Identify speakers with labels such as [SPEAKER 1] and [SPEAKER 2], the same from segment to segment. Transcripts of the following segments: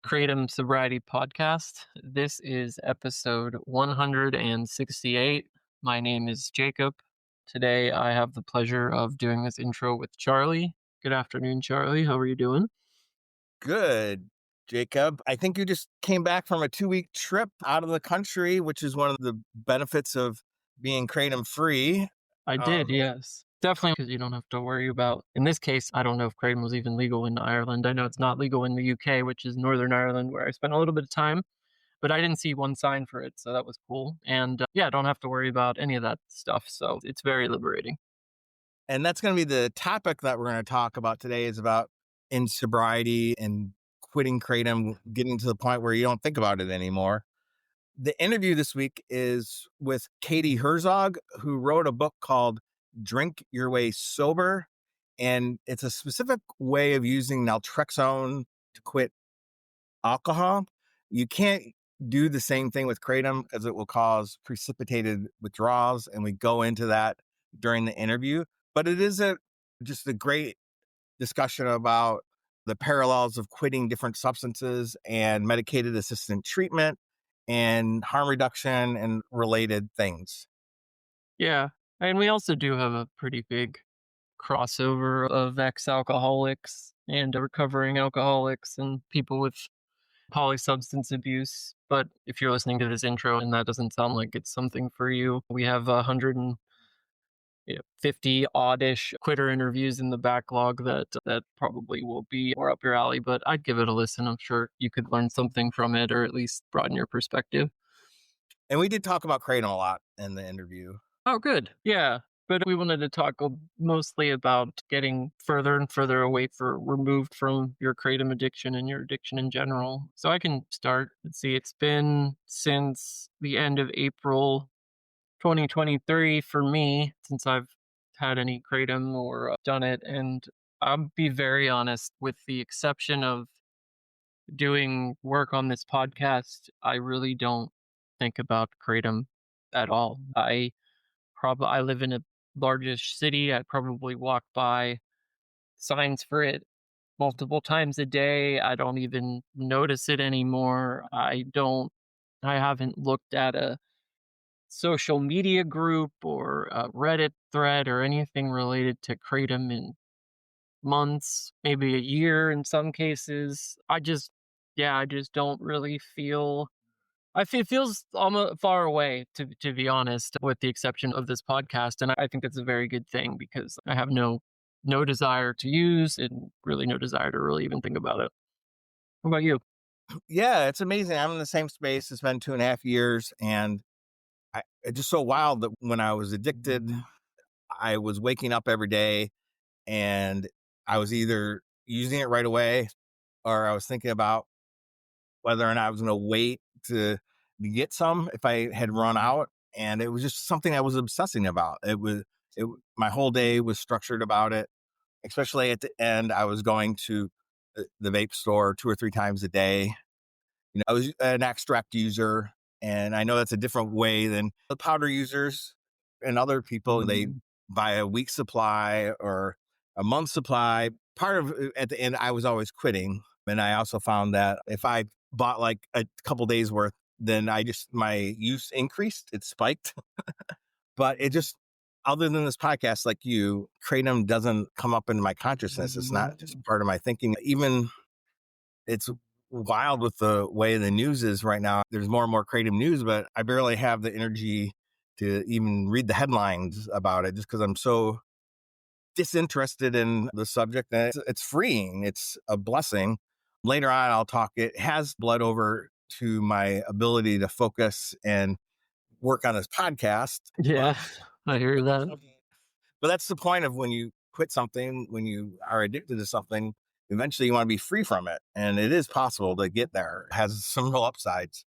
[SPEAKER 1] Kratom Sobriety Podcast. This is episode 168. My name is Jacob. Today I have the pleasure of doing this intro with Charlie. Good afternoon, Charlie. How are you doing?
[SPEAKER 2] Good, Jacob. I think you just came back from a 2-week trip out of the country, which is one of the benefits of being kratom free.
[SPEAKER 1] I did, yes. Definitely, because you don't have to worry about, in this case, I don't know if Kratom was even legal in Ireland. I know it's not legal in the UK, which is Northern Ireland, where I spent a little bit of time. But I didn't see one sign for it, so that was cool. And yeah, I don't have to worry about any of that stuff. So it's very liberating.
[SPEAKER 2] And that's going to be the topic that we're going to talk about today is about in sobriety and quitting kratom, getting to the point where you don't think about it anymore. The interview this week is with Katie Herzog, who wrote a book called Drink Your Way Sober. And it's a specific way of using naltrexone to quit alcohol. You can't do the same thing with kratom because it will cause precipitated withdrawals. And we go into that during the interview. But it is just a great discussion about the parallels of quitting different substances and medicated assisted treatment and harm reduction and related things.
[SPEAKER 1] Yeah. And we also do have a pretty big crossover of ex-alcoholics and recovering alcoholics and people with polysubstance abuse. But if you're listening to this intro and that doesn't sound like it's something for you, we have 150 oddish quitter interviews in the backlog that probably will be more up your alley, but I'd give it a listen. I'm sure you could learn something from it or at least broaden your perspective.
[SPEAKER 2] And we did talk about kratom a lot in the interview.
[SPEAKER 1] Oh, good. Yeah. But we wanted to talk mostly about getting further and further removed from your kratom addiction and your addiction in general. So I can start. Let's see, it's been since the end of April 2023 for me since I've had any kratom or done it. And I'll be very honest, with the exception of doing work on this podcast, I really don't think about kratom at all. I live in a largish city. I probably walk by signs for it multiple times a day. I don't even notice it anymore. I haven't looked at a social media group or a Reddit thread or anything related to kratom in months, maybe a year in some cases. I just don't really feel. It feels almost far away, to be honest, with the exception of this podcast, and I think that's a very good thing because I have no desire to use and really no desire to really even think about it. What about you?
[SPEAKER 2] Yeah, it's amazing. I'm in the same space. It's been 2.5 years. And it's just so wild that when I was addicted, I was waking up every day and I was either using it right away or I was thinking about whether or not I was going to wait to get some if I had run out. And it was just something I was obsessing about. My whole day was structured about it, especially at the end. I was going to the vape store 2 or 3 times a day. I was an extract user, and I know that's a different way than the powder users and other people. They buy a week's supply or a month's supply. Part of at the end, I was always quitting. And I also found that if I bought like a couple days worth, then my use increased. It spiked. But it just, other than this podcast, like you, kratom doesn't come up into my consciousness. It's not just part of my thinking. Even it's wild with the way the news is right now. There's more and more kratom news, but I barely have the energy to even read the headlines about it just because I'm so disinterested in the subject. And it's freeing. It's a blessing. Later on, I'll talk. It has bled over to my ability to focus and work on this podcast.
[SPEAKER 1] Yeah, I hear that.
[SPEAKER 2] But that's the point of when you quit something, when you are addicted to something, eventually you want to be free from it. And it is possible to get there. It has some real upsides.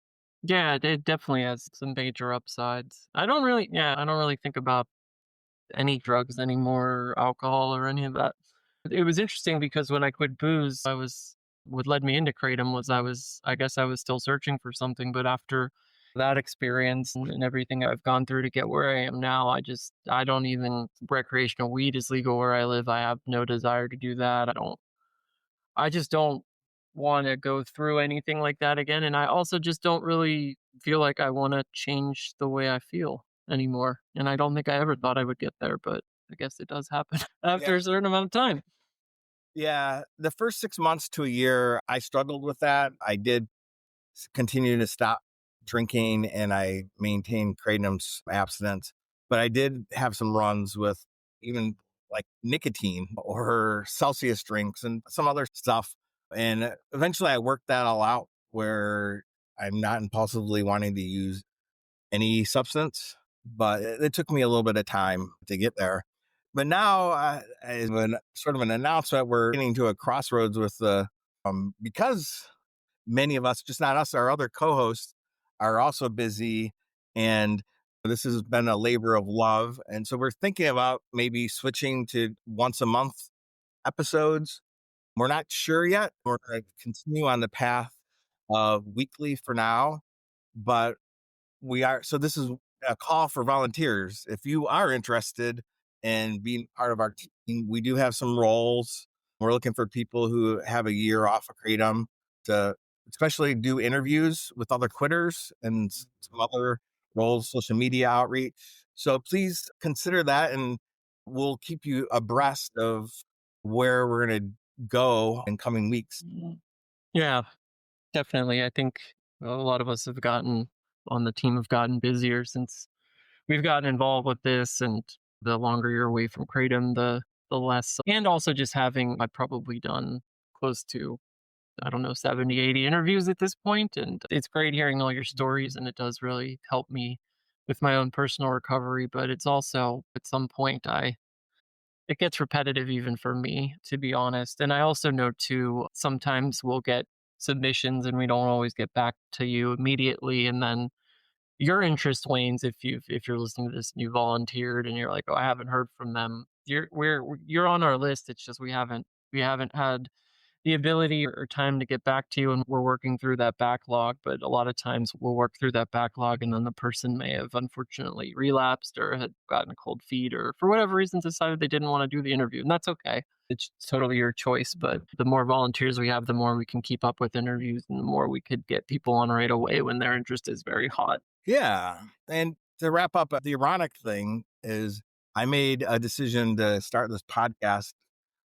[SPEAKER 1] Yeah, it definitely has some major upsides. I don't really think about any drugs anymore, alcohol or any of that. It was interesting because when I quit booze, what led me into kratom was I guess I was still searching for something, but after that experience and everything I've gone through to get where I am now, I don't even, recreational weed is legal where I live. I have no desire to do that. I just don't want to go through anything like that again. And I also just don't really feel like I want to change the way I feel anymore. And I don't think I ever thought I would get there, but I guess it does happen
[SPEAKER 2] Yeah.
[SPEAKER 1] after a certain amount of time.
[SPEAKER 2] Yeah. The first 6 months to a year, I struggled with that. I did continue to stop drinking and I maintained Kratom's abstinence. But I did have some runs with even like nicotine or Celsius drinks and some other stuff. And eventually I worked that all out where I'm not impulsively wanting to use any substance, but it took me a little bit of time to get there. But now, as an sort of an announcement, we're getting to a crossroads with the because many of us, just not us, our other co-hosts are also busy, and this has been a labor of love. And so we're thinking about maybe switching to once a month episodes. We're not sure yet. We're going to continue on the path of weekly for now, but we are so this is a call for volunteers. If you are interested in being part of our team, we do have some roles. We're looking for people who have a year off of Kratom to especially do interviews with other quitters and some other roles, social media outreach. So please consider that, and we'll keep you abreast of where we're going to go in coming weeks.
[SPEAKER 1] Mm. Yeah, definitely. I think a lot of us have gotten on the team have gotten busier since we've gotten involved with this, and the longer you're away from Kratom, the less. And also just having, I've probably done close to, I don't know, 70, 80 interviews at this point, and it's great hearing all your stories, and it does really help me with my own personal recovery. But it's also at some point I it gets repetitive even for me, to be honest. And I also know too, sometimes we'll get submissions and we don't always get back to you immediately, and then your interest wanes if you're listening to this and you volunteered and you're like, oh, I haven't heard from them. You're on our list. It's just we haven't had the ability or time to get back to you, and we're working through that backlog. But a lot of times we'll work through that backlog and then the person may have unfortunately relapsed or had gotten a cold feet or for whatever reason decided they didn't want to do the interview, and that's okay. It's totally your choice. But the more volunteers we have, the more we can keep up with interviews and the more we could get people on right away when their interest is very hot.
[SPEAKER 2] Yeah. And to wrap up, the ironic thing is I made a decision to start this podcast,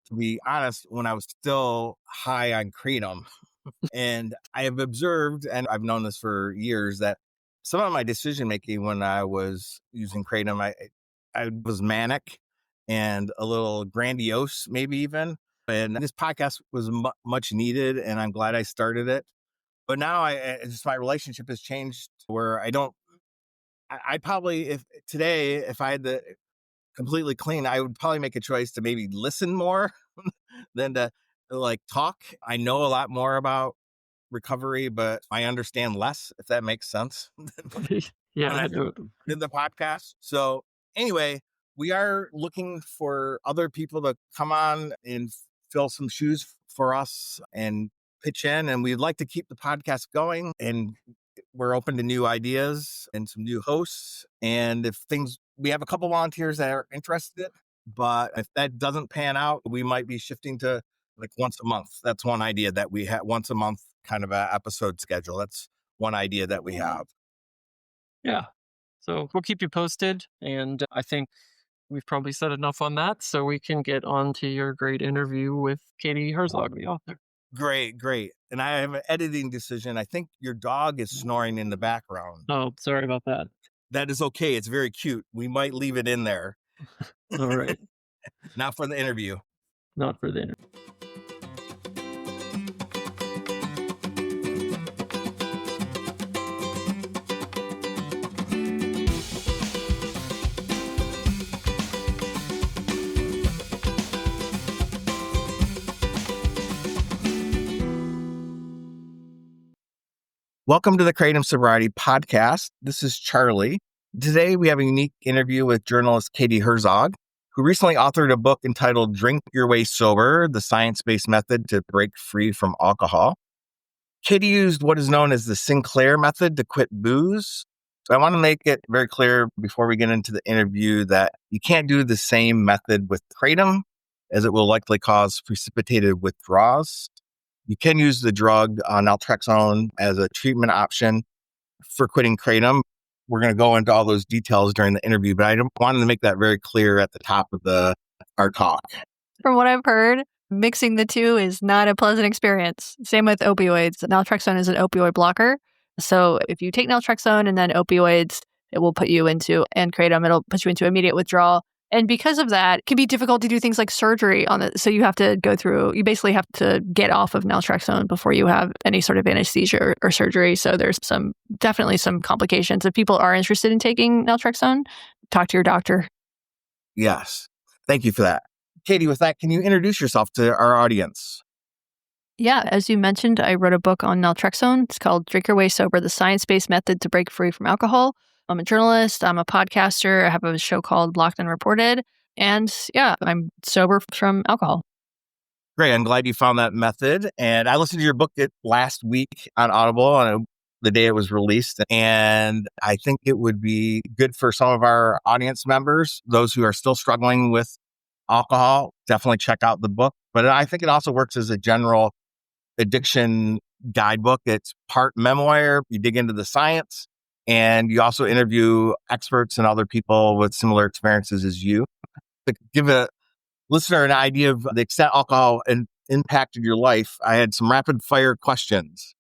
[SPEAKER 2] to be honest, when I was still high on Kratom. And I have observed, and I've known this for years, that some of my decision making when I was using Kratom, I was manic and a little grandiose, maybe even. And this podcast was much needed, and I'm glad I started it. But now just my relationship has changed where I don't I'd probably if today, if I had to completely clean, I would probably make a choice to maybe listen more than to like talk. I know a lot more about recovery, but I understand less, if that makes sense,
[SPEAKER 1] Yeah,
[SPEAKER 2] when I
[SPEAKER 1] I do.
[SPEAKER 2] did the podcast. So anyway, we are looking for other people to come on and fill some shoes for us and pitch in. And we'd like to keep the podcast going. And we're open to new ideas and some new hosts. And if things, we have a couple volunteers that are interested, but if that doesn't pan out, we might be shifting to like once a month. That's one idea that we have, once a month kind of a episode schedule. That's one idea that we have.
[SPEAKER 1] Yeah. So we'll keep you posted. And I think we've probably said enough on that. So we can get on to your great interview with Katie Herzog, the author.
[SPEAKER 2] Great, great. And I have an editing decision. I think your dog is snoring in the background.
[SPEAKER 1] Oh, sorry about that.
[SPEAKER 2] That is okay. It's very cute. We might leave it in there,
[SPEAKER 1] All right.
[SPEAKER 2] not for the interview.
[SPEAKER 1] Not for the interview.
[SPEAKER 2] Welcome to the Kratom Sobriety Podcast. This is Charlie. Today we have a unique interview with journalist Katie Herzog, who recently authored a book entitled Drink Your Way Sober, The Science-Based Method to Break Free from Alcohol. Katie used what is known as the Sinclair Method to quit booze. So I want to make it very clear before we get into the interview that you can't do the same method with Kratom, as it will likely cause precipitated withdrawals. You can use the drug naltrexone as a treatment option for quitting kratom. We're going to go into all those details during the interview, but I wanted to make that very clear at the top of our talk.
[SPEAKER 3] From what I've heard, mixing the two is not a pleasant experience. Same with opioids. Naltrexone is an opioid blocker. So if you take naltrexone and then opioids, it will put you into, and kratom, it'll put you into immediate withdrawal. And because of that, it can be difficult to do things like surgery on it. So you basically have to get off of naltrexone before you have any sort of anesthesia or surgery. So there's definitely some complications. If people are interested in taking naltrexone, talk to your doctor.
[SPEAKER 2] Yes. Thank you for that. Katie, with that, can you introduce yourself to our audience?
[SPEAKER 3] Yeah, as you mentioned, I wrote a book on naltrexone. It's called Drink Your Way Sober, the Science-Based Method to Break Free from Alcohol. I'm a journalist. I'm a podcaster. I have a show called Blocked and Reported. And yeah, I'm sober from alcohol.
[SPEAKER 2] Great. I'm glad you found that method. And I listened to your book last week on Audible on the day it was released. And I think it would be good for some of our audience members, those who are still struggling with alcohol. Definitely check out the book. But I think it also works as a general addiction guidebook. It's part memoir. You dig into the science. And you also interview experts and other people with similar experiences as you. To give a listener an idea of the extent alcohol impacted your life, I had some rapid fire questions.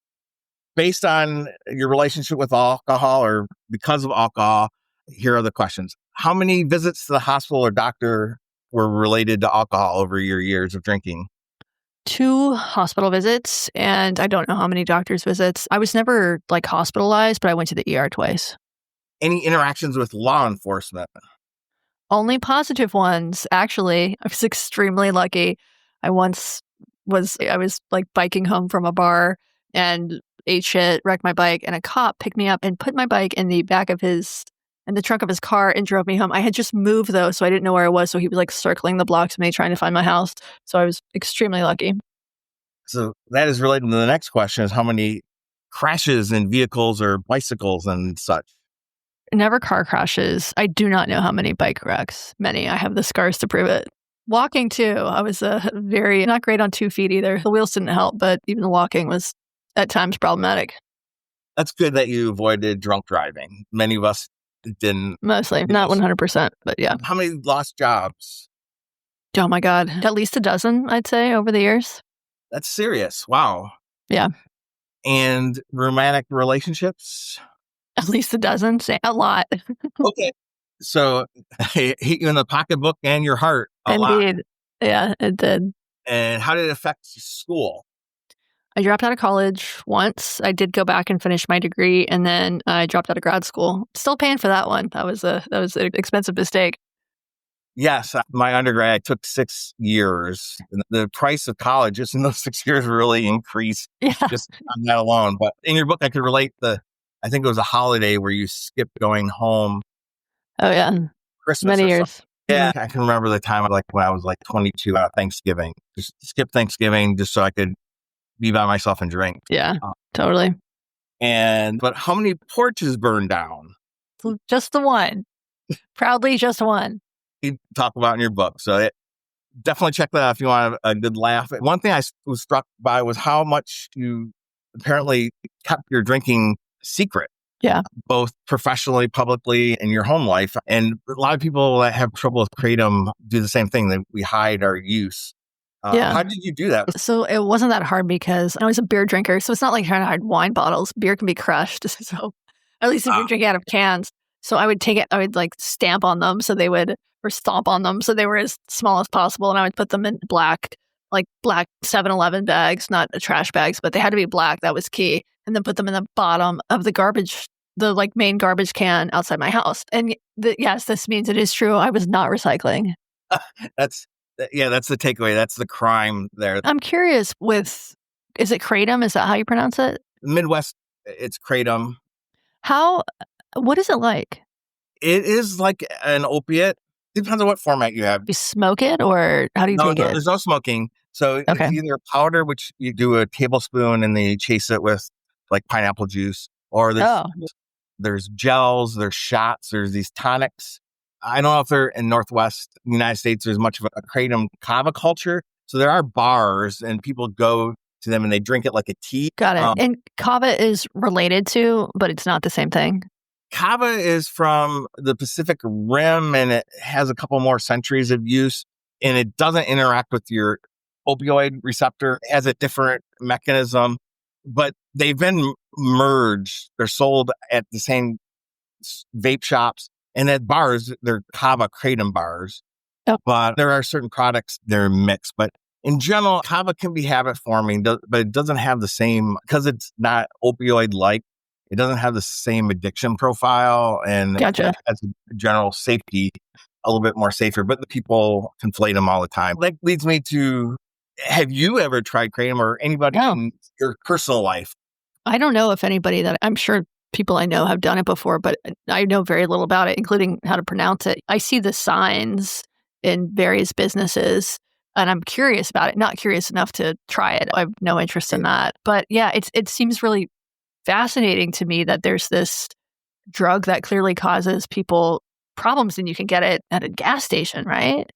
[SPEAKER 2] Based on your relationship with alcohol or because of alcohol, here are the questions. How many visits to the hospital or doctor were related to alcohol over your years of drinking?
[SPEAKER 3] 2 hospital visits, and I don't know how many doctor's visits. I was never hospitalized, but I went to the ER twice.
[SPEAKER 2] Any interactions with law enforcement?
[SPEAKER 3] Only positive ones, actually. I was extremely lucky. I was biking home from a bar and ate shit, wrecked my bike, and a cop picked me up and put my bike in the trunk of his car and drove me home. I had just moved though, so I didn't know where I was. So he was circling the blocks of me trying to find my house. So I was extremely lucky.
[SPEAKER 2] So that is related to the next question: is how many crashes in vehicles or bicycles and such?
[SPEAKER 3] Never car crashes. I do not know how many bike wrecks. Many. I have the scars to prove it. Walking too. I was very not great on 2 feet either. The wheels didn't help, but even the walking was at times problematic.
[SPEAKER 2] That's good that you avoided drunk driving. Many of us didn't.
[SPEAKER 3] Mostly, not 100%, but yeah.
[SPEAKER 2] How many lost jobs?
[SPEAKER 3] Oh my God. At least a dozen, I'd say, over the years.
[SPEAKER 2] That's serious. Wow.
[SPEAKER 3] Yeah.
[SPEAKER 2] And romantic relationships?
[SPEAKER 3] At least a dozen. Say a lot.
[SPEAKER 2] Okay. So it hit you in the pocketbook and your heart a lot.
[SPEAKER 3] Indeed. Yeah, it did.
[SPEAKER 2] And how did it affect school?
[SPEAKER 3] I dropped out of college once. I did go back and finish my degree, and then I dropped out of grad school. Still paying for that one. That was an expensive mistake.
[SPEAKER 2] Yes, my undergrad took 6 years. And the price of college just in those 6 years really increased just on that alone. But in your book, I could relate I think it was a holiday where you skipped going home.
[SPEAKER 3] Oh yeah,
[SPEAKER 2] Christmas.
[SPEAKER 3] Many years.
[SPEAKER 2] Yeah, I can remember the time when I was 22 on Thanksgiving. Just skip Thanksgiving just so I could be by myself and drink.
[SPEAKER 3] Yeah, totally.
[SPEAKER 2] But how many porches burned down?
[SPEAKER 3] Just the one. Proudly just one.
[SPEAKER 2] You talk about in your book. So definitely check that out if you want a good laugh. One thing I was struck by was how much you apparently kept your drinking secret.
[SPEAKER 3] Yeah.
[SPEAKER 2] Both professionally, publicly, in your home life. And a lot of people that have trouble with kratom do the same thing, that we hide our use. How did you do that?
[SPEAKER 3] So it wasn't that hard because I was a beer drinker. So it's not like trying to hide wine bottles. Beer can be crushed. So at least if you're drinking out of cans. So I would take it, I would stamp on them or stomp on them so they were as small as possible. And I would put them in black 7-Eleven bags, not trash bags, but they had to be black. That was key. And then put them in the bottom of the main garbage can outside my house. And yes, this means it is true. I was not recycling.
[SPEAKER 2] That's the takeaway. That's the crime there.
[SPEAKER 3] I'm curious is it kratom? Is that how you pronounce it?
[SPEAKER 2] Midwest, it's kratom.
[SPEAKER 3] What is it like?
[SPEAKER 2] It is like an opiate. Depends on what format you have.
[SPEAKER 3] You smoke it, or how do you take it?
[SPEAKER 2] There's no smoking. So
[SPEAKER 3] Okay.
[SPEAKER 2] It's either powder, which you do a tablespoon and then you chase it with pineapple juice, or there's gels, there's shots, there's these tonics. I don't know if they're in Northwest United States, there's much of a kratom kava culture. So there are bars and people go to them and they drink it like a tea.
[SPEAKER 3] Got it. And kava is related to, but it's not the same thing.
[SPEAKER 2] Kava is from the Pacific Rim and it has a couple more centuries of use and it doesn't interact with your opioid receptor. It has a different mechanism, but they've been merged. They're sold at the same vape shops and at bars, they're kava kratom bars.
[SPEAKER 3] Oh.
[SPEAKER 2] But there are certain products that are mixed. But in general, kava can be habit forming, but it doesn't have the same, because it's not opioid-like, it doesn't have the same addiction profile and
[SPEAKER 3] Gotcha.
[SPEAKER 2] as a general safety, a little bit more safer, but the people conflate them all the time. That leads me to, have you ever tried kratom or anybody in your personal life?
[SPEAKER 3] I don't know if anybody that I'm sure people I know have done it before, but I know very little about it, including how to pronounce it. I see the signs in various businesses and I'm curious about it, not curious enough to try it. I have no interest in that. But yeah, it seems really fascinating to me that there's this drug that clearly causes people problems and you can get it at a gas station, right?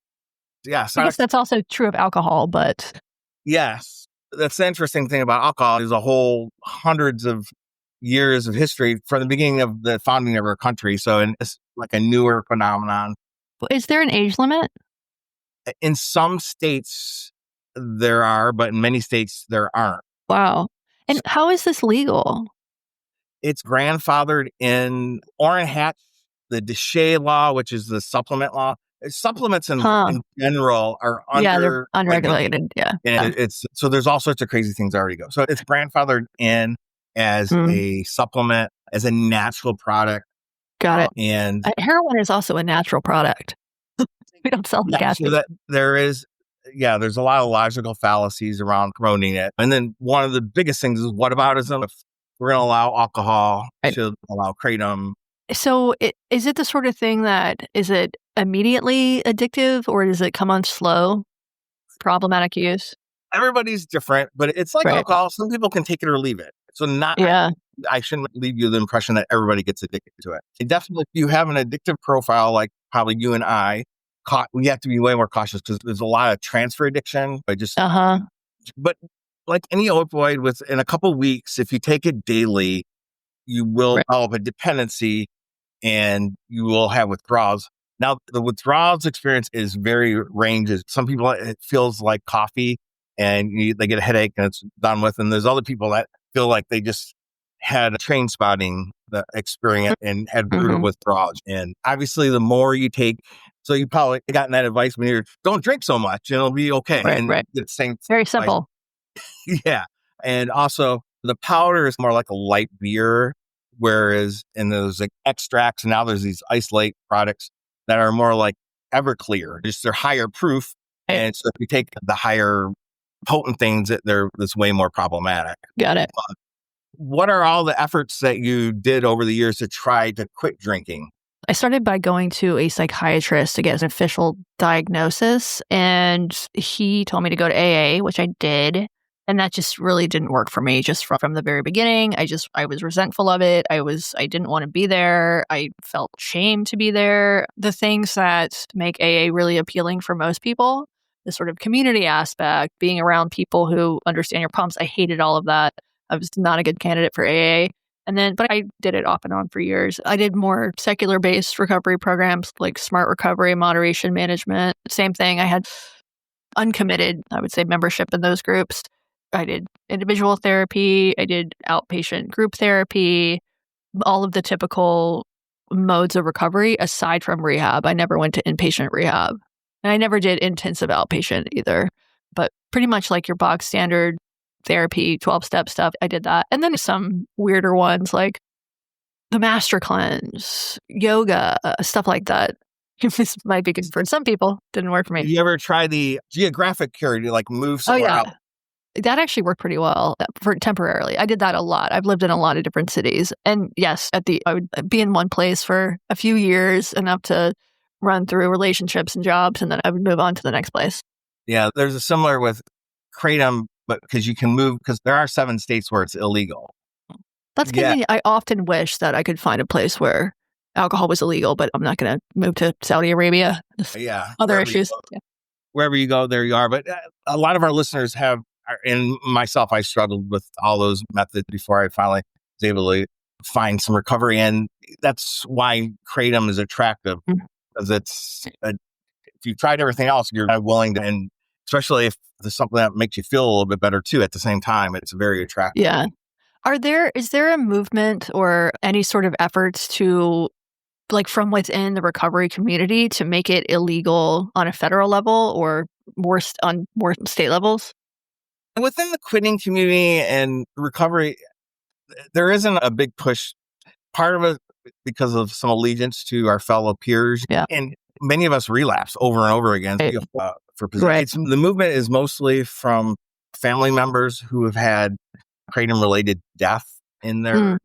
[SPEAKER 2] Yes.
[SPEAKER 3] I guess that's also true of alcohol, but...
[SPEAKER 2] Yes. That's the interesting thing about alcohol is a whole hundreds of years of history from the beginning of the founding of our country. So it's like a newer phenomenon.
[SPEAKER 3] Is there an age limit?
[SPEAKER 2] In some states there are, but in many states there aren't.
[SPEAKER 3] Wow. And how is this legal?
[SPEAKER 2] It's grandfathered in Orrin Hatch, the DeShay law, which is the supplement law. Supplements in general are
[SPEAKER 3] they're unregulated. Yeah.
[SPEAKER 2] And it's so there's all sorts of crazy things already go. So it's grandfathered in as a supplement, as a natural product.
[SPEAKER 3] Got it.
[SPEAKER 2] And
[SPEAKER 3] heroin is also a natural product. We don't sell the gas.
[SPEAKER 2] So that there's a lot of logical fallacies around promoting it. And then one of the biggest things is whataboutism. If we're going to allow alcohol, should allow kratom.
[SPEAKER 3] So is it the sort of thing that, is it immediately addictive or does it come on slow? Problematic use?
[SPEAKER 2] Everybody's different, but it's like alcohol. Some people can take it or leave it. So I shouldn't leave you the impression that everybody gets addicted to it. And definitely, if you have an addictive profile, like probably you and I, we have to be way more cautious because there's a lot of transfer addiction. But like any opioid, within a couple of weeks, if you take it daily, you will develop a dependency and you will have withdrawals. Now, the withdrawals experience is very ranges. Some people, it feels like coffee and they get a headache and it's done with. And there's other people that feel like they just had a train spotting the experience and had brutal withdrawals. And obviously, the more you take, so you probably gotten that advice when you're, don't drink so much and it'll be okay. It's same.
[SPEAKER 3] Very simple.
[SPEAKER 2] Yeah. And also, the powder is more like a light beer, whereas in those like extracts, now there's these isolate products that are more like Everclear, just they're higher proof. And so if you take the higher potent things, that's way more problematic.
[SPEAKER 3] Got it.
[SPEAKER 2] What are all the efforts that you did over the years to try to quit drinking?
[SPEAKER 3] I started by going to a psychiatrist to get an official diagnosis, and he told me to go to AA, which I did. And that just really didn't work for me just from the very beginning. I was resentful of it. I didn't want to be there. I felt shame to be there. The things that make AA really appealing for most people, the sort of community aspect, being around people who understand your problems. I hated all of that. I was not a good candidate for AA. But I did it off and on for years. I did more secular-based recovery programs like Smart Recovery, Moderation Management. Same thing. I had uncommitted, I would say, membership in those groups. I did individual therapy. I did outpatient group therapy, all of the typical modes of recovery aside from rehab. I never went to inpatient rehab. And I never did intensive outpatient either. But pretty much like your box standard therapy, 12-step stuff, I did that. And then some weirder ones like the Master Cleanse, yoga, stuff like that. This might be good for some people. Didn't work for me.
[SPEAKER 2] Did you ever try the geographic cure to like move somewhere out?
[SPEAKER 3] That actually worked pretty well for temporarily. I did that a lot. I've lived in a lot of different cities. And yes, I would be in one place for a few years, enough to run through relationships and jobs, and then I would move on to the next place.
[SPEAKER 2] Yeah, there's a similar with kratom, but because you can move, because there are 7 states where it's illegal.
[SPEAKER 3] That's convenient. I often wish that I could find a place where alcohol was illegal, but I'm not going to move to Saudi Arabia.
[SPEAKER 2] Yeah.
[SPEAKER 3] Other issues.
[SPEAKER 2] Wherever you go, there you are. But a lot of our listeners have and myself, I struggled with all those methods before I finally was able to find some recovery. And that's why Kratom is attractive, because if you've tried everything else, you're not willing to, and especially if there's something that makes you feel a little bit better too at the same time, it's very attractive.
[SPEAKER 3] Yeah. Is there a movement or any sort of efforts to, like, from within the recovery community to make it illegal on a federal level or on more state levels?
[SPEAKER 2] Within the quitting community and recovery, there isn't a big push. Part of it because of some allegiance to our fellow peers.
[SPEAKER 3] Yeah.
[SPEAKER 2] And many of us relapse over and over again for positions.
[SPEAKER 3] Right.
[SPEAKER 2] The movement is mostly from family members who have had kratom related death in their.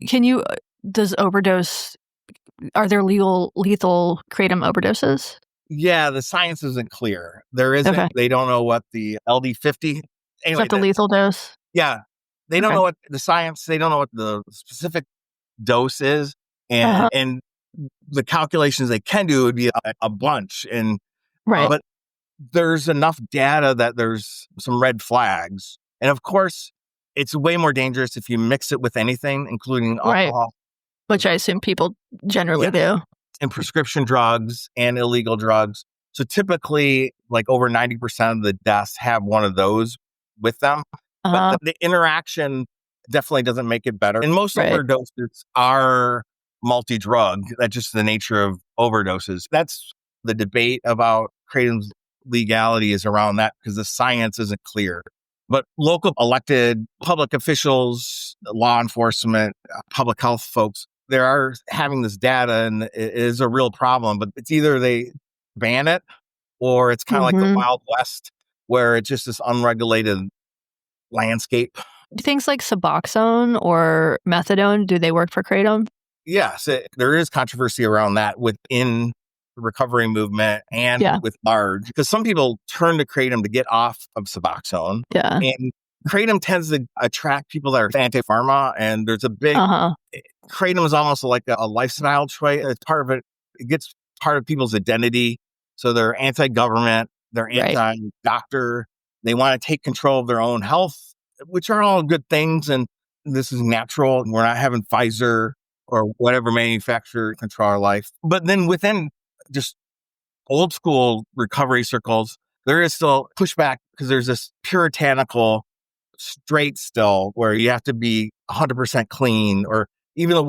[SPEAKER 3] Are there lethal kratom overdoses?
[SPEAKER 2] Yeah, the science isn't clear. There isn't.
[SPEAKER 3] Okay.
[SPEAKER 2] They don't know what the LD50.
[SPEAKER 3] Is
[SPEAKER 2] Anyway,
[SPEAKER 3] that the lethal dose?
[SPEAKER 2] yeah, they don't
[SPEAKER 3] Okay.
[SPEAKER 2] know what the science. They don't know what the specific dose is, and the calculations they can do would be a bunch. And
[SPEAKER 3] Right.
[SPEAKER 2] but there's enough data that there's some red flags, and of course, it's way more dangerous if you mix it with anything, including
[SPEAKER 3] Right.
[SPEAKER 2] alcohol.
[SPEAKER 3] Which I assume people generally do.
[SPEAKER 2] And prescription drugs and illegal drugs. So typically, like over 90% of the deaths have one of those with them. But the interaction definitely doesn't make it better. And most overdoses are multi-drug. That's just the nature of overdoses. That's the debate about kratom's legality is around that because the science isn't clear. But local elected public officials, law enforcement, public health folks, they are having this data, and it is a real problem. But it's either they ban it or it's kind of like the Wild West, where it's just this unregulated landscape.
[SPEAKER 3] Things like Suboxone or methadone, do they work for kratom?
[SPEAKER 2] Yes, there is controversy around that within the recovery movement and with large, because some people turn to kratom to get off of Suboxone.
[SPEAKER 3] Yeah.
[SPEAKER 2] And kratom tends to attract people that are anti-pharma, and there's a big kratom is almost like a lifestyle choice. It's part of it. It gets part of people's identity. So they're anti-government, they're anti-doctor. They want to take control of their own health, which are all good things. And this is natural. We're not having Pfizer or whatever manufacturer control our life. But then within just old school recovery circles, there is still pushback because there's this puritanical straight still where you have to be 100% clean, or even the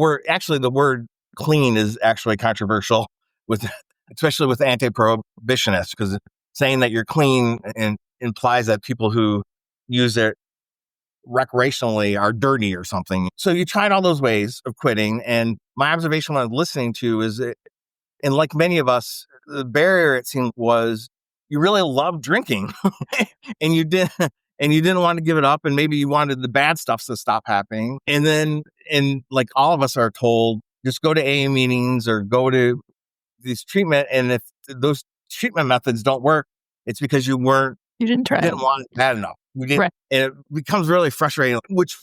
[SPEAKER 2] word clean is actually controversial especially with anti-prohibitionists, because saying that you're clean implies that people who use it recreationally are dirty or something. So you tried all those ways of quitting. And my observation when I was listening to is that, and like many of us, the barrier it seemed was you really loved drinking and you didn't want to give it up. And maybe you wanted the bad stuff to stop happening. And like all of us are told, just go to AA meetings or go to these treatment. And if those treatment methods don't work, it's because you didn't want it bad enough. And it becomes really frustrating, which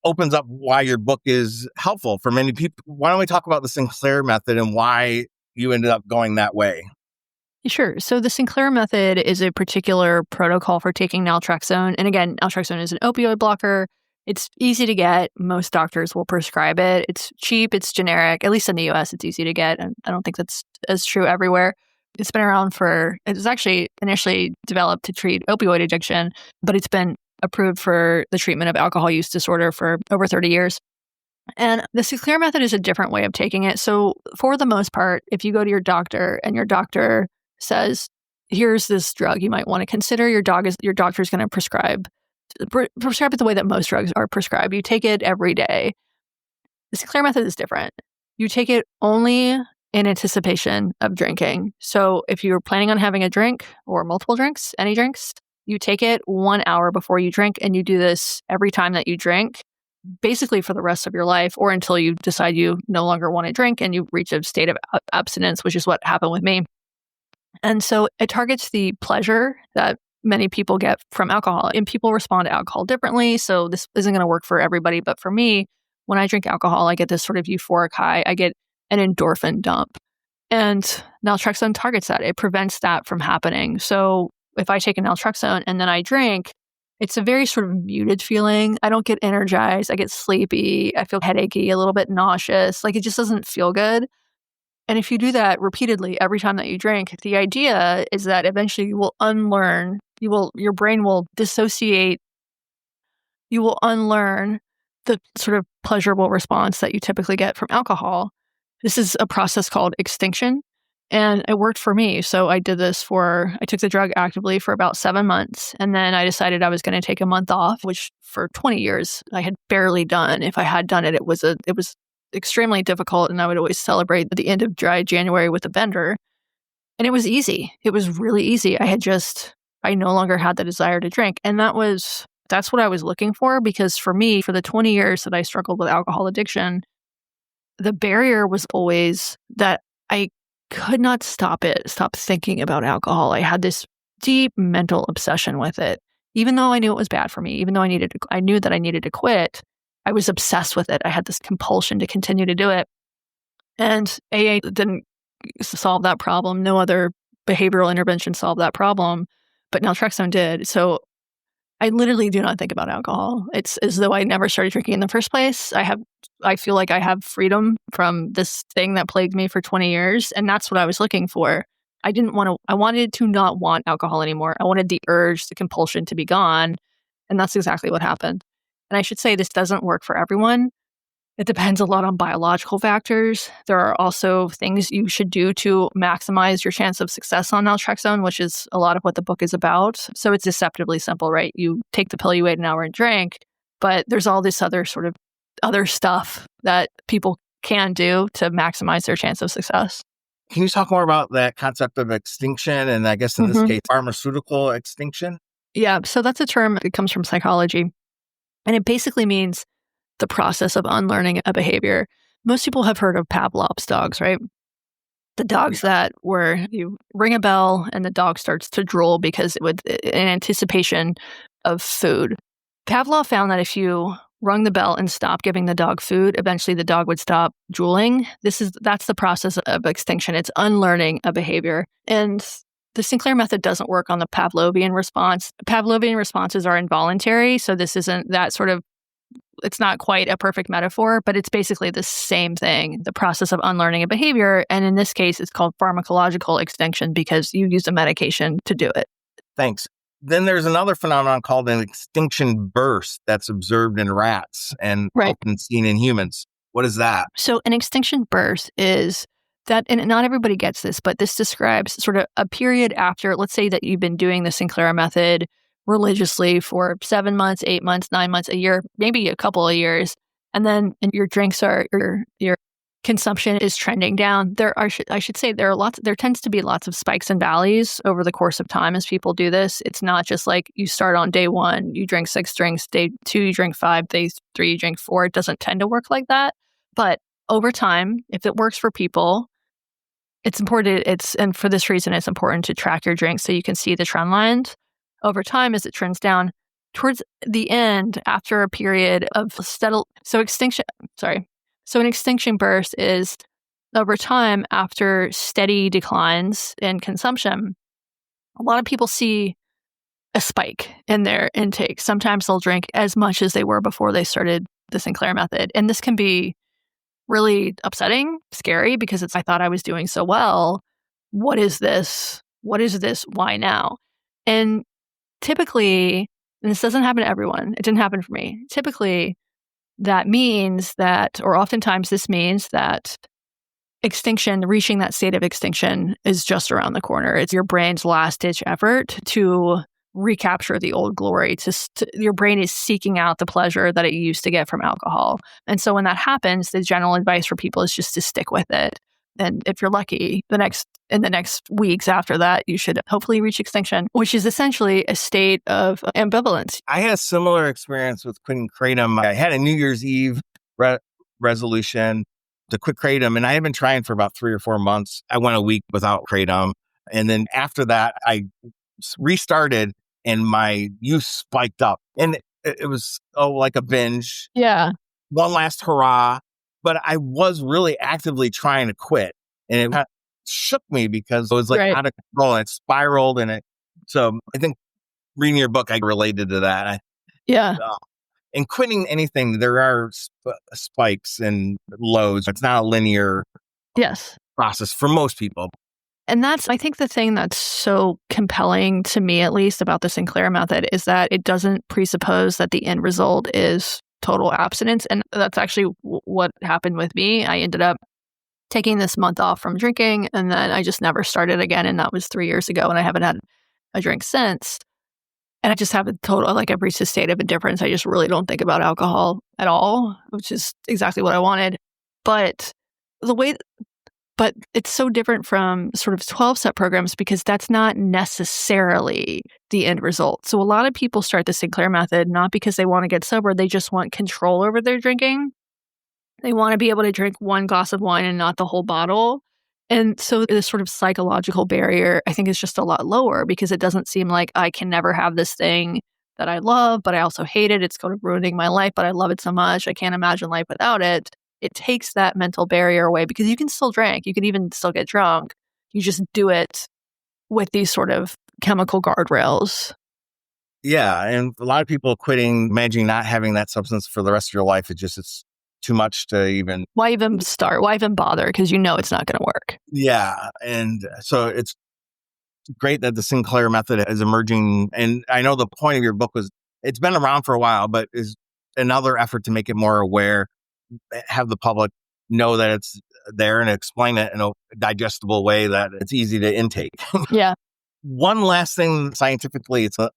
[SPEAKER 2] opens up why your book is helpful for many people. Why don't we talk about the Sinclair Method and why you ended up going that way?
[SPEAKER 3] Sure. So the Sinclair Method is a particular protocol for taking naltrexone. And again, naltrexone is an opioid blocker. It's easy to get. Most doctors will prescribe it. It's cheap. It's generic. At least in the US, it's easy to get. And I don't think that's as true everywhere. It's been around it was actually initially developed to treat opioid addiction, but it's been approved for the treatment of alcohol use disorder for over 30 years. And the Sinclair Method is a different way of taking it. So for the most part, if you go to your doctor and your doctor says, here's this drug you might want to consider, your doctor's going to prescribe it the way that most drugs are prescribed. You take it every day. The Sinclair Method is different. You take it only in anticipation of drinking. So if you're planning on having a drink or multiple drinks, any drinks, you take it 1 hour before you drink, and you do this every time that you drink, basically for the rest of your life, or until you decide you no longer want to drink and you reach a state of abstinence, which is what happened with me. And so it targets the pleasure that many people get from alcohol, and people respond to alcohol differently. So this isn't going to work for everybody. But for me, when I drink alcohol, I get this sort of euphoric high. I get an endorphin dump. And naltrexone targets that. It prevents that from happening. So if I take a naltrexone and then I drink, It's a very sort of muted feeling. I don't get energized. I get sleepy. I feel headachy, a little bit nauseous. Like it just doesn't feel good. And if you do that repeatedly every time that you drink, the idea is that eventually you will unlearn, your brain will dissociate, you will unlearn the sort of pleasurable response that you typically get from alcohol. This is a process called extinction. And it worked for me. So I took the drug actively for about 7 months. And then I decided I was going to take a month off, which for 20 years I had barely done. If I had done it, it was extremely difficult. And I would always celebrate the end of dry January with a bender. And it was easy. It was really easy. I no longer had the desire to drink. And that's what I was looking for, because for me, for the 20 years that I struggled with alcohol addiction, the barrier was always that I could not stop thinking about alcohol. I had this deep mental obsession with it. Even though I knew it was bad for me, even though I knew that I needed to quit, I was obsessed with it. I had this compulsion to continue to do it. And AA didn't solve that problem. No other behavioral intervention solved that problem, but naltrexone did. So I literally do not think about alcohol. It's as though I never started drinking in the first place. I feel like I have freedom from this thing that plagued me for 20 years. And that's what I was looking for. I wanted to not want alcohol anymore. I wanted the urge, the compulsion to be gone. And that's exactly what happened. And I should say this doesn't work for everyone. It depends a lot on biological factors. There are also things you should do to maximize your chance of success on naltrexone, which is a lot of what the book is about. So it's deceptively simple, right? You take the pill, you wait an hour and drink, but there's all this other sort of other stuff that people can do to maximize their chance of success.
[SPEAKER 2] Can you talk more about that concept of extinction and I guess in this case, pharmaceutical extinction?
[SPEAKER 3] Yeah, so that's a term that comes from psychology. And it basically means the process of unlearning a behavior. Most people have heard of Pavlov's dogs, right? The dogs where you ring a bell and the dog starts to drool because in anticipation of food. Pavlov found that if you rung the bell and stopped giving the dog food, eventually the dog would stop drooling. That's the process of extinction. It's unlearning a behavior. And the Sinclair method doesn't work on the Pavlovian response. Pavlovian responses are involuntary, so this isn't that sort of, it's not quite a perfect metaphor, but it's basically the same thing, the process of unlearning a behavior. And in this case, it's called pharmacological extinction because you use a medication to do it.
[SPEAKER 2] Thanks. Then there's another phenomenon called an extinction burst that's observed in rats and often seen in humans. What is that?
[SPEAKER 3] So an extinction burst is that, and not everybody gets this, but this describes sort of a period after, let's say that you've been doing the Sinclair method religiously for 7 months, 8 months, 9 months, a year, maybe a couple of years. And then your drinks your consumption is trending down. I should say there tends to be lots of spikes and valleys over the course of time as people do this. It's not just like you start on day 1, you drink 6 drinks, day 2, you drink 5, day 3, you drink 4. It doesn't tend to work like that. But over time, if it works for people, it's important. And for this reason, it's important to track your drinks so you can see the trend lines over time as it trends down. Towards the end, after a period of an extinction burst is over time after steady declines in consumption. A lot of people see a spike in their intake. Sometimes they'll drink as much as they were before they started the Sinclair method. And this can be really upsetting, scary, because I thought I was doing so well. What is this? What is this? Why now? And typically, and this doesn't happen to everyone, it didn't happen for me. Typically, that means that, or oftentimes this means that reaching that state of extinction is just around the corner. It's your brain's last-ditch effort to recapture the old glory. Your brain is seeking out the pleasure that it used to get from alcohol. And so when that happens, the general advice for people is just to stick with it. And if you're lucky, in the next weeks after that, you should hopefully reach extinction, which is essentially a state of ambivalence.
[SPEAKER 2] I had a similar experience with quitting Kratom. I had a New Year's Eve resolution to quit Kratom, and I had been trying for about 3 or 4 months. I went a week without Kratom. And then after that, I restarted and my use spiked up. And it was like a binge.
[SPEAKER 3] Yeah.
[SPEAKER 2] One last hurrah. But I was really actively trying to quit. And it kind of shook me because it was like out of control and it spiraled. So I think reading your book, I related to that.
[SPEAKER 3] Yeah.
[SPEAKER 2] In quitting anything, there are spikes and lows. It's not a linear
[SPEAKER 3] Yes.
[SPEAKER 2] process for most people.
[SPEAKER 3] And that's, I think, the thing that's so compelling to me, at least, about the Sinclair method is that it doesn't presuppose that the end result is total abstinence. And that's actually what happened with me. I ended up taking this month off from drinking, and then I just never started again. And that was 3 years ago, and I haven't had a drink since. And I just have a total, like, I've reached a state of indifference. I just really don't think about alcohol at all, which is exactly what I wanted. But the way, but it's so different from sort of 12-step programs because that's not necessarily the end result. So a lot of people start the Sinclair method not because they want to get sober, they just want control over their drinking. They want to be able to drink one glass of wine and not the whole bottle. And so the sort of psychological barrier, I think, is just a lot lower because it doesn't seem like I can never have this thing that I love, but I also hate it. It's kind of ruining my life, but I love it so much. I can't imagine life without it. It takes that mental barrier away because you can still drink. You can even still get drunk. You just do it with these sort of chemical guardrails.
[SPEAKER 2] Yeah. And a lot of people quitting, imagining not having that substance for the rest of your life. It's too much to even.
[SPEAKER 3] Why even start? Why even bother? Because you know it's not going to work.
[SPEAKER 2] Yeah. And so it's great that the Sinclair method is emerging. And I know the point of your book was, it's been around for a while, but is another effort to make it more aware, have the public know that it's there and explain it in a digestible way that it's easy to intake.
[SPEAKER 3] Yeah.
[SPEAKER 2] One last thing scientifically, it's the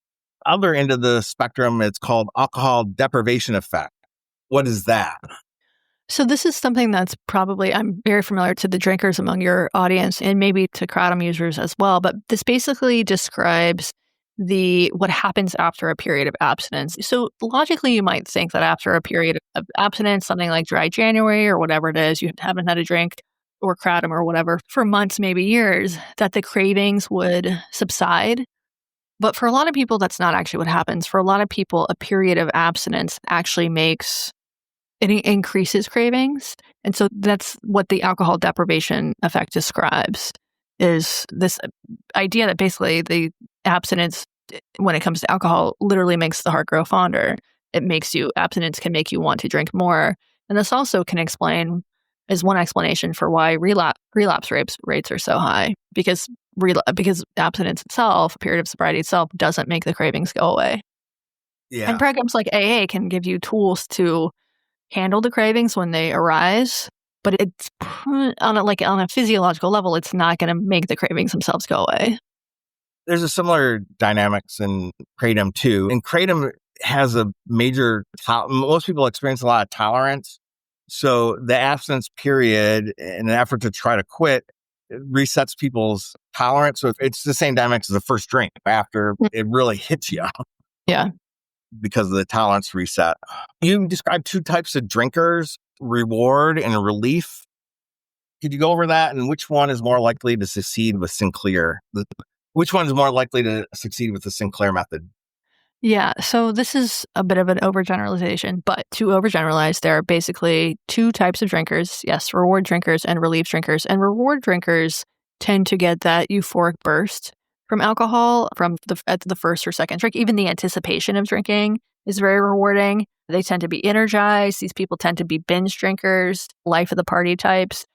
[SPEAKER 2] other end of the spectrum. It's called alcohol deprivation effect. What is that?
[SPEAKER 3] So this is something that's probably, I'm very familiar to the drinkers among your audience and maybe to Kratom users as well, but this basically describes what happens after a period of abstinence. So logically, you might think that after a period of abstinence, something like dry January or whatever it is, you haven't had a drink or Kratom or whatever for months, maybe years, that the cravings would subside. But for a lot of people, that's not actually what happens. For a lot of people, a period of abstinence actually it increases cravings. And so that's what the alcohol deprivation effect describes, is this idea that basically the abstinence, when it comes to alcohol, literally makes the heart grow fonder. Abstinence can make you want to drink more. And this also is one explanation for why relapse rates are so high, because abstinence itself, a period of sobriety itself, doesn't make the cravings go away.
[SPEAKER 2] Yeah.
[SPEAKER 3] And programs like AA can give you tools to handle the cravings when they arise, but it's on a physiological level, it's not going to make the cravings themselves go away.
[SPEAKER 2] There's a similar dynamics in Kratom too. And Kratom has a major, most people experience a lot of tolerance. So the abstinence period, in an effort to try to quit, it resets people's tolerance. So it's the same dynamics as the first drink after it really hits you.
[SPEAKER 3] Yeah.
[SPEAKER 2] Because of the tolerance reset. You described two types of drinkers, reward and relief. Could you go over that? And which one is more likely to succeed with Sinclair? Which one is more likely to succeed with the Sinclair method?
[SPEAKER 3] Yeah, so this is a bit of an overgeneralization, but to overgeneralize, there are basically two types of drinkers. Yes, reward drinkers and relief drinkers. And reward drinkers tend to get that euphoric burst from alcohol at the first or second drink. Even the anticipation of drinking is very rewarding. They tend to be energized. These people tend to be binge drinkers, life of the party types.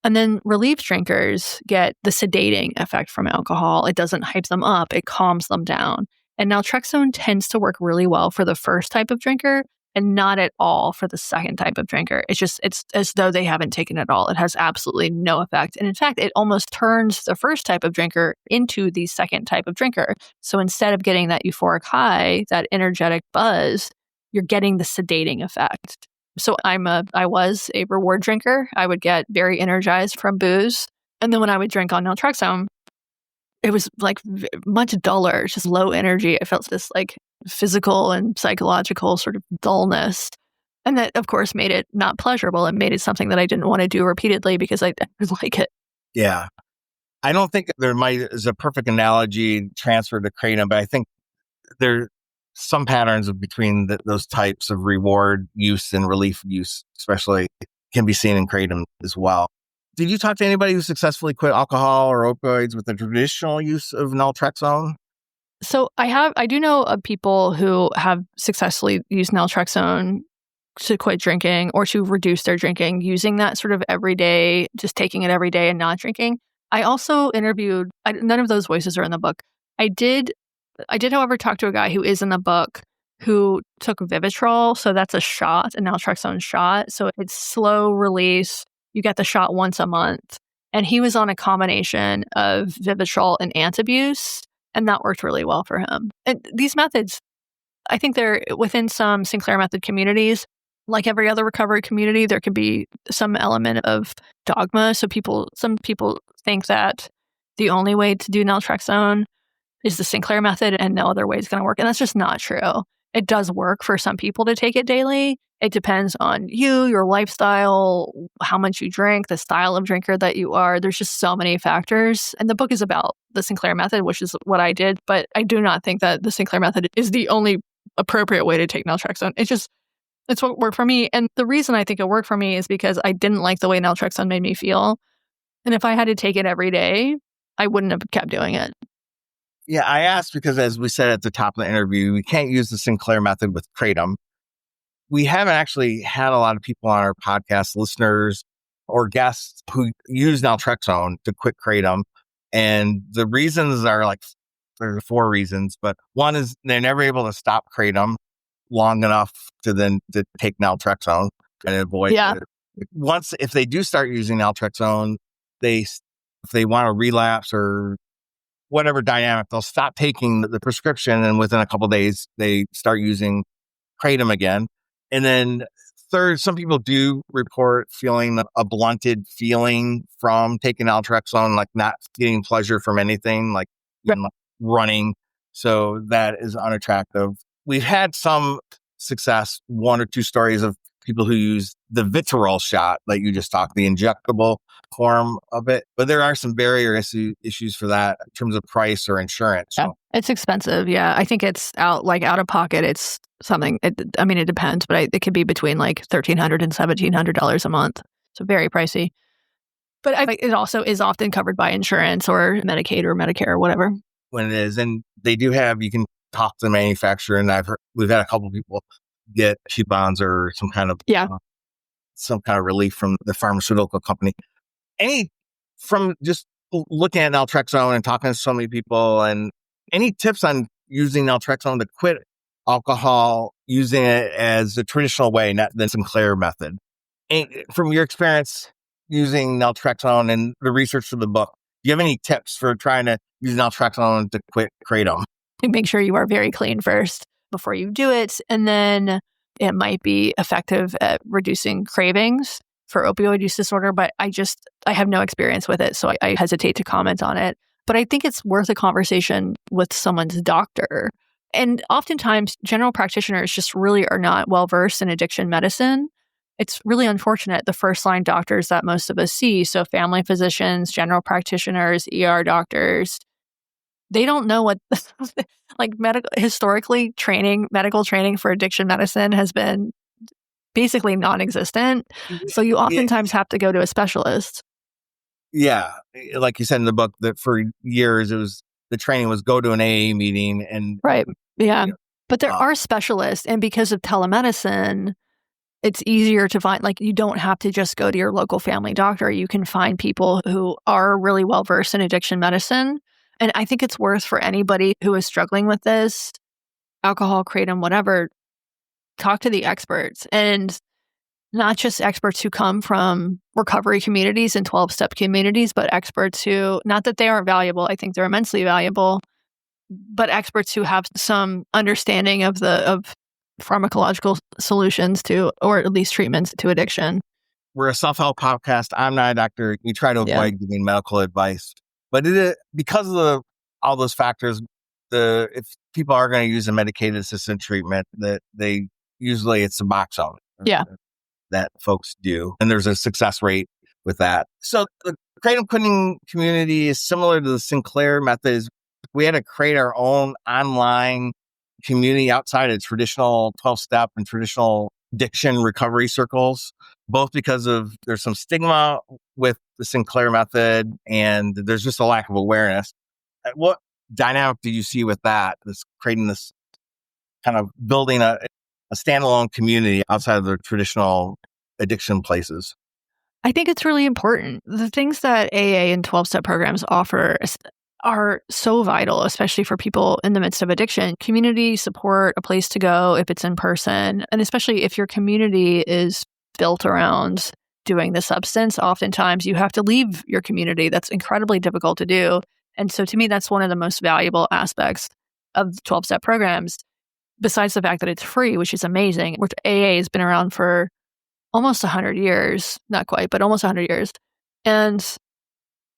[SPEAKER 3] And then relief drinkers get the sedating effect from alcohol. It doesn't hype them up, it calms them down. And naltrexone tends to work really well for the first type of drinker and not at all for the second type of drinker. It's as though they haven't taken it all. It has absolutely no effect. And in fact, it almost turns the first type of drinker into the second type of drinker. So instead of getting that euphoric high, that energetic buzz, you're getting the sedating effect. So I was a reward drinker. I would get very energized from booze. And then when I would drink on naltrexone, it was like much duller, just low energy. I felt this like physical and psychological sort of dullness. And that, of course, made it not pleasurable and made it something that I didn't want to do repeatedly because I didn't like it.
[SPEAKER 2] Yeah. I don't think is a perfect analogy transferred to Kratom, but I think there are some patterns between those types of reward use and relief use, especially, can be seen in Kratom as well. Did you talk to anybody who successfully quit alcohol or opioids with the traditional use of naltrexone?
[SPEAKER 3] So I do know of people who have successfully used naltrexone to quit drinking or to reduce their drinking using that sort of everyday, just taking it every day and not drinking. I also interviewed, none of those voices are in the book. I did, however, talk to a guy who is in the book who took Vivitrol. So that's a shot, a naltrexone shot. So it's slow release. You get the shot once a month. And he was on a combination of Vivitrol and Antabuse, and that worked really well for him. And these methods, I think they're within some Sinclair Method communities. Like every other recovery community, there could be some element of dogma. So some people think that the only way to do naltrexone is the Sinclair Method and no other way is going to work. And that's just not true. It does work for some people to take it daily. It depends on you, your lifestyle, how much you drink, the style of drinker that you are. There's just so many factors. And the book is about the Sinclair Method, which is what I did. But I do not think that the Sinclair Method is the only appropriate way to take naltrexone. It's what worked for me. And the reason I think it worked for me is because I didn't like the way naltrexone made me feel. And if I had to take it every day, I wouldn't have kept doing it.
[SPEAKER 2] Yeah, I asked because, as we said at the top of the interview, we can't use the Sinclair Method with Kratom. We haven't actually had a lot of people on our podcast, listeners or guests, who use naltrexone to quit Kratom. And the reasons are there are 4 reasons, but one is they're never able to stop Kratom long enough to take naltrexone and avoid it. If they do start using naltrexone, if they want to relapse or whatever dynamic, they'll stop taking the prescription, and within a couple of days, they start using Kratom again. And then third, some people do report feeling a blunted feeling from taking naltrexone, like not getting pleasure from anything, like running. So that is unattractive. We've had some success, 1 or 2 stories of people who use the Vivitrol shot, like you just talked, the injectable form of it. But there are some barrier issues for that in terms of price or insurance.
[SPEAKER 3] Yeah, it's expensive. Yeah, I think it's out of pocket. It's something. It depends, but it could be between like $1,300 and $1,700 a month. So very pricey. But I think it also is often covered by insurance or Medicaid or Medicare or whatever.
[SPEAKER 2] When it is, and they do have, you can talk to the manufacturer, and we've had a couple of people get coupons or some kind of relief from the pharmaceutical company. From just looking at naltrexone and talking to so many people, and any tips on using naltrexone to quit alcohol, using it as the traditional way, not the Sinclair Method? And from your experience using naltrexone and the research for the book, do you have any tips for trying to use naltrexone to quit Kratom?
[SPEAKER 3] Make sure you are very clean first before you do it. And then it might be effective at reducing cravings for opioid use disorder, but I have no experience with it, so I hesitate to comment on it. But I think it's worth a conversation with someone's doctor. And oftentimes, general practitioners just really are not well-versed in addiction medicine. It's really unfortunate, the first-line doctors that most of us see, so family physicians, general practitioners, ER doctors, they don't know what, medical training for addiction medicine has been basically non-existent. So you oftentimes have to go to a specialist.
[SPEAKER 2] Yeah. Like you said in the book, that for years the training was go to an AA meeting and.
[SPEAKER 3] Right. Yeah. But there are specialists, and because of telemedicine, it's easier to find, you don't have to just go to your local family doctor. You can find people who are really well versed in addiction medicine. And I think it's worth for anybody who is struggling with this, alcohol, kratom, whatever, talk to the experts, and not just experts who come from recovery communities and 12-step communities, but experts who, not that they aren't valuable, I think they're immensely valuable, but experts who have some understanding of pharmacological solutions to, or at least treatments to addiction.
[SPEAKER 2] We're a self-help podcast. I'm not a doctor. We try to avoid giving medical advice. But because of all those factors, if people are going to use a medicated assisted treatment, that it's Suboxone.
[SPEAKER 3] Yeah.
[SPEAKER 2] That folks do. And there's a success rate with that. So the Kratom quitting community is similar to the Sinclair Method. We had to create our own online community outside of traditional 12-step and traditional addiction recovery circles, both because there's some stigma with the Sinclair Method and there's just a lack of awareness. What dynamic did you see with that? This creating this kind of building a standalone community outside of the traditional addiction places?
[SPEAKER 3] I think it's really important. The things that AA and 12-step programs offer are so vital, especially for people in the midst of addiction. Community support, a place to go if it's in person, and especially if your community is built around doing the substance, oftentimes you have to leave your community. That's incredibly difficult to do. And so to me, that's one of the most valuable aspects of the 12-step programs, besides the fact that it's free, which is amazing, which AA has been around for almost 100 years, not quite, but almost 100 years. And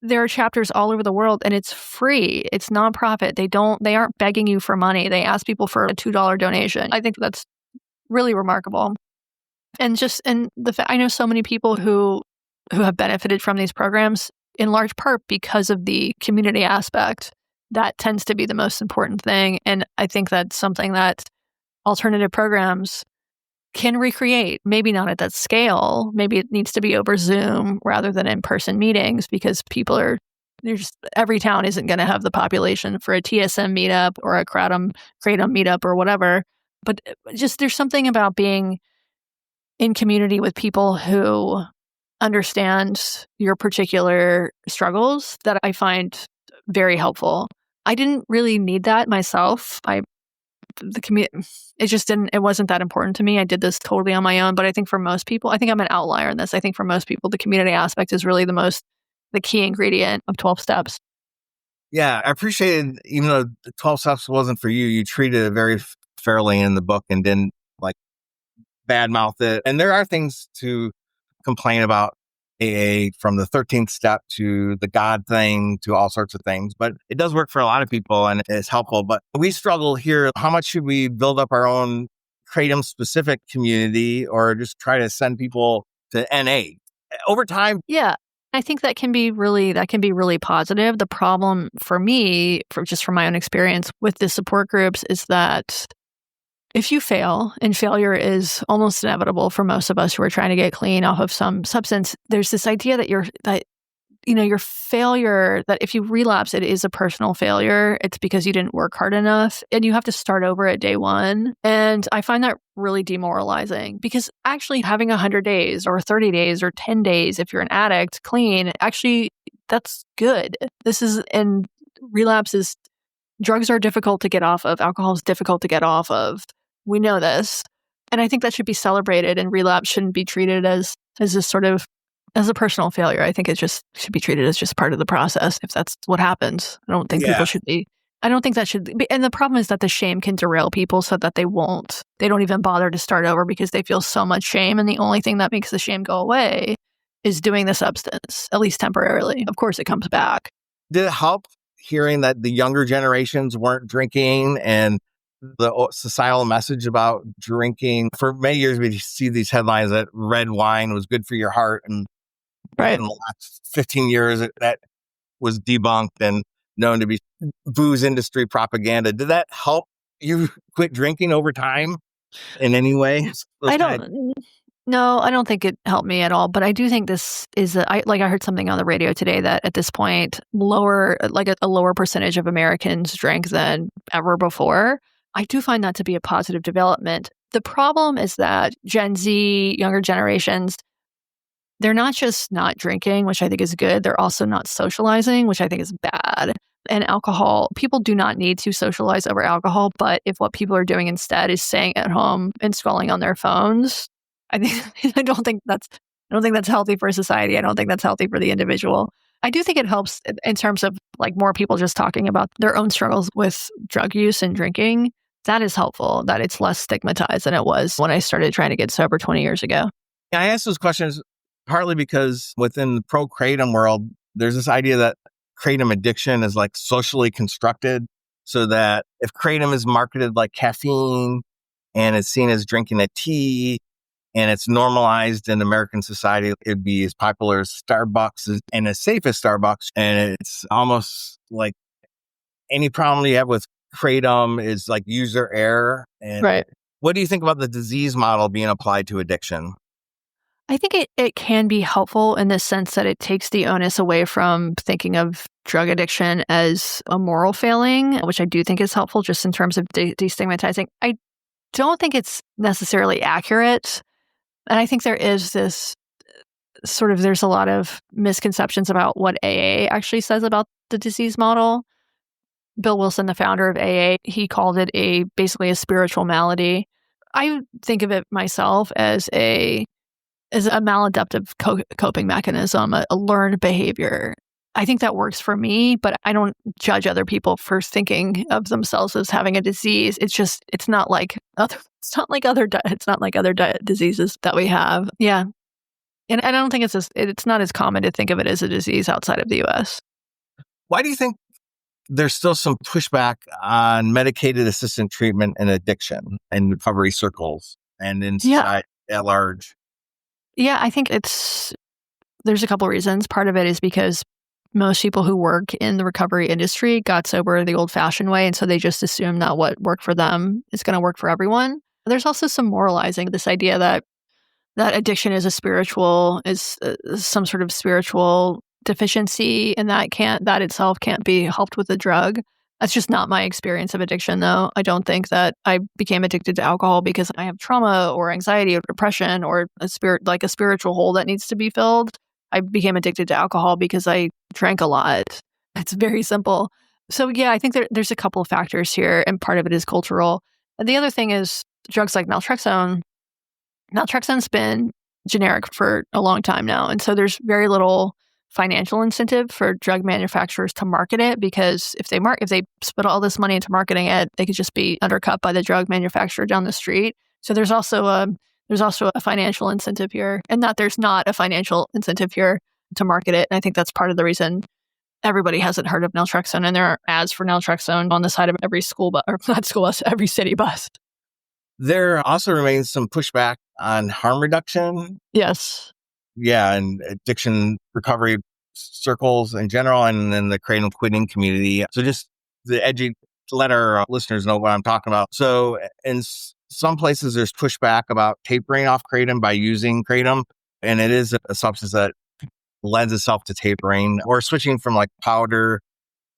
[SPEAKER 3] there are chapters all over the world and it's free. It's nonprofit. They aren't begging you for money. They ask people for a $2 donation. I think that's really remarkable. And I know so many people who have benefited from these programs in large part because of the community aspect. That tends to be the most important thing. And I think that's something that alternative programs can recreate, maybe not at that scale. Maybe it needs to be over Zoom rather than in-person meetings because every town isn't going to have the population for a TSM meetup or a Kratom meetup or whatever. But just there's something about being in community with people who understand your particular struggles that I find very helpful. I didn't really need that myself. It wasn't that important to me. I did this totally on my own. But I think for most people, I think I'm an outlier in this. I think for most people, the community aspect is really the key ingredient of 12 steps.
[SPEAKER 2] Yeah, I appreciated, even though the 12 steps wasn't for you, you treated it very fairly in the book and didn't like badmouth it. And there are things to complain about AA, from the 13th step to the God thing to all sorts of things, but it does work for a lot of people and it's helpful. But we struggle here. How much should we build up our own Kratom specific community or just try to send people to NA over time?
[SPEAKER 3] Yeah. I think that can be really positive. The problem for me, from my own experience with the support groups, is that if you fail, and failure is almost inevitable for most of us who are trying to get clean off of some substance, there's this idea that your failure, that if you relapse, it is a personal failure. It's because you didn't work hard enough and you have to start over at day one. And I find that really demoralizing because actually having 100 days or 30 days or 10 days, if you're an addict, clean, actually that's good. And relapses, drugs are difficult to get off of. Alcohol is difficult to get off of. We know this. And I think that should be celebrated, and relapse shouldn't be treated as this sort of as a personal failure. I think it just should be treated as just part of the process if that's what happens. I don't think people should be. I don't think that should be. And the problem is that the shame can derail people so that they don't even bother to start over because they feel so much shame. And the only thing that makes the shame go away is doing the substance, at least temporarily. Of course, it comes back.
[SPEAKER 2] Did it help hearing that the younger generations weren't drinking and the societal message about drinking? For many years, we see these headlines that red wine was good for your heart. And
[SPEAKER 3] right.
[SPEAKER 2] In the last 15 years, that was debunked and known to be booze industry propaganda. Did that help you quit drinking over time in any way?
[SPEAKER 3] No, I don't think it helped me at all. But I do think this is I heard something on the radio today that at this point, a lower percentage of Americans drank than ever before. I do find that to be a positive development. The problem is that Gen Z, younger generations, they're not just not drinking, which I think is good. They're also not socializing, which I think is bad. And alcohol, people do not need to socialize over alcohol. But if what people are doing instead is staying at home and scrolling on their phones, I don't think that's healthy for society. I don't think that's healthy for the individual. I do think it helps in terms of like more people just talking about their own struggles with drug use and drinking. That is helpful, that it's less stigmatized than it was when I started trying to get sober 20 years ago.
[SPEAKER 2] I ask those questions partly because within the pro-Kratom world, there's this idea that Kratom addiction is like socially constructed, so that if Kratom is marketed like caffeine and it's seen as drinking a tea, and it's normalized in American society, it'd be as popular as Starbucks and as safe as Starbucks. And it's almost like any problem you have with Kratom is like user error. And
[SPEAKER 3] right.
[SPEAKER 2] What do you think about the disease model being applied to addiction?
[SPEAKER 3] I think it can be helpful in the sense that it takes the onus away from thinking of drug addiction as a moral failing, which I do think is helpful just in terms of destigmatizing. I don't think it's necessarily accurate. And I think there is this there's a lot of misconceptions about what AA actually says about the disease model. Bill Wilson, the founder of AA, he called it basically a spiritual malady. I think of it myself as a maladaptive coping mechanism, a learned behavior. I think that works for me, but I don't judge other people for thinking of themselves as having a disease. It's not like other diseases that we have. Yeah. And I don't think it's not as common to think of it as a disease outside of the US.
[SPEAKER 2] Why do you think there's still some pushback on medicated assisted treatment and addiction in recovery circles and in society at large?
[SPEAKER 3] Yeah, I think there's a couple reasons. Part of it is because most people who work in the recovery industry got sober the old-fashioned way, and so they just assume that what worked for them is going to work for everyone. There's also some moralizing, this idea that addiction is some sort of spiritual deficiency, and that itself can't be helped with a drug. That's just not my experience of addiction, though. I don't think that I became addicted to alcohol because I have trauma or anxiety or depression or a spiritual hole that needs to be filled. I became addicted to alcohol because I drank a lot. It's very simple. So yeah, I think there's a couple of factors here, and part of it is cultural. And the other thing is drugs like naltrexone. Naltrexone's been generic for a long time now, and so there's very little financial incentive for drug manufacturers to market it, because if they split all this money into marketing it, they could just be undercut by the drug manufacturer down the street. So there's also a financial incentive here, and that there's not a financial incentive here to market it. And I think that's part of the reason everybody hasn't heard of naltrexone, and there are ads for naltrexone on the side of every school bus, or not school bus, every city bus.
[SPEAKER 2] There also remains some pushback on harm reduction.
[SPEAKER 3] Yes.
[SPEAKER 2] Yeah, and addiction recovery circles in general, and then the Kratom quitting community. So just the edgy, let our listeners know what I'm talking about. So in some places, there's pushback about tapering off Kratom by using Kratom, and it is a substance that lends itself to tapering, or switching from like powder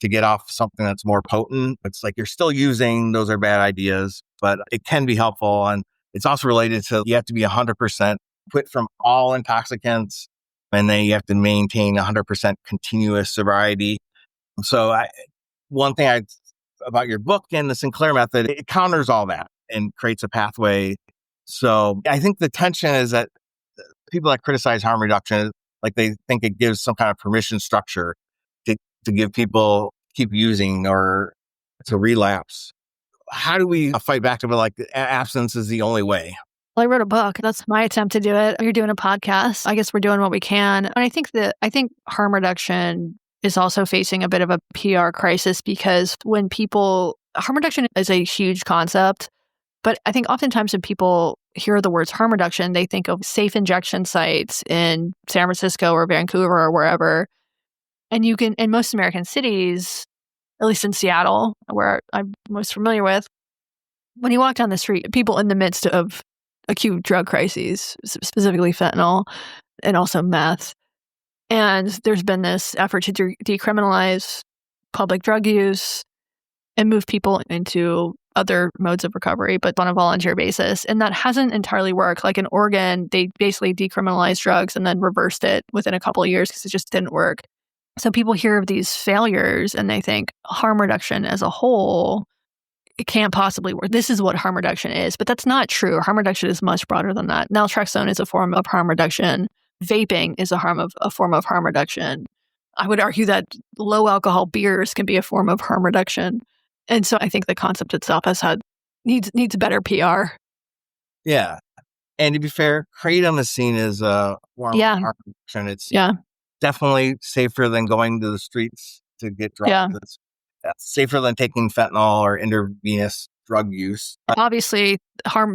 [SPEAKER 2] to get off something that's more potent. It's like you're still using, those are bad ideas, but it can be helpful. And it's also related to, you have to be 100% quit from all intoxicants, and then you have to maintain 100% continuous sobriety. So one thing about your book and the Sinclair Method, it counters all that and creates a pathway. So I think the tension is that people that criticize harm reduction, like they think it gives some kind of permission structure to give people keep using or to relapse. How do we fight back to be like abstinence is the only way?
[SPEAKER 3] Well, I wrote a book. That's my attempt to do it. You're doing a podcast. I guess we're doing what we can. And I think harm reduction is also facing a bit of a PR crisis, because harm reduction is a huge concept, but I think oftentimes when people hear the words harm reduction, they think of safe injection sites in San Francisco or Vancouver or wherever. And you can, in most American cities, at least in Seattle, where I'm most familiar with, when you walk down the street, people in the midst of acute drug crises, specifically fentanyl and also meth. And there's been this effort to decriminalize public drug use and move people into other modes of recovery, but on a volunteer basis. And that hasn't entirely worked. Like in Oregon, they basically decriminalized drugs and then reversed it within a couple of years because it just didn't work. So people hear of these failures and they think harm reduction as a whole, it can't possibly work. This is what harm reduction is, but that's not true. Harm reduction is much broader than that. Naltrexone is a form of harm reduction. Vaping is a form of harm reduction. I would argue that low alcohol beers can be a form of harm reduction. And so I think the concept itself needs better PR.
[SPEAKER 2] Yeah. And to be fair, Kratom is seen as a form of harm reduction. It's definitely safer than going to the streets to get drugs.
[SPEAKER 3] Yeah.
[SPEAKER 2] It's safer than taking fentanyl or intravenous drug use.
[SPEAKER 3] Obviously,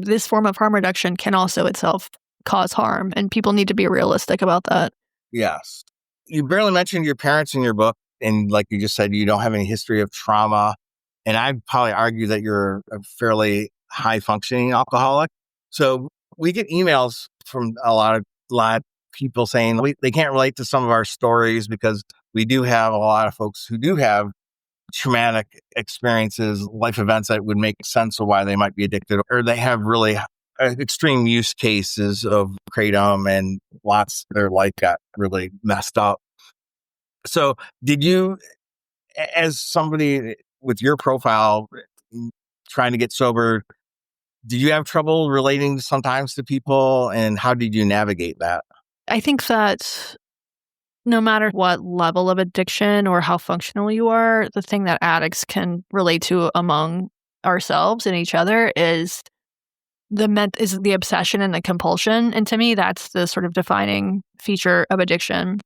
[SPEAKER 3] this form of harm reduction can also itself cause harm, and people need to be realistic about that.
[SPEAKER 2] Yes. You barely mentioned your parents in your book, and like you just said, you don't have any history of trauma. And I'd probably argue that you're a fairly high-functioning alcoholic. So we get emails from a lot of a lot of people saying they can't relate to some of our stories because we do have a lot of folks who do have traumatic experiences, life events that would make sense of why they might be addicted, or they have really extreme use cases of Kratom and their life got really messed up. So did you, as somebody with your profile trying to get sober, did you have trouble relating sometimes to people, and how did you navigate that?
[SPEAKER 3] I think that no matter what level of addiction or how functional you are, the thing that addicts can relate to among ourselves and each other is the obsession and the compulsion. And to me, that's the sort of defining feature of addiction.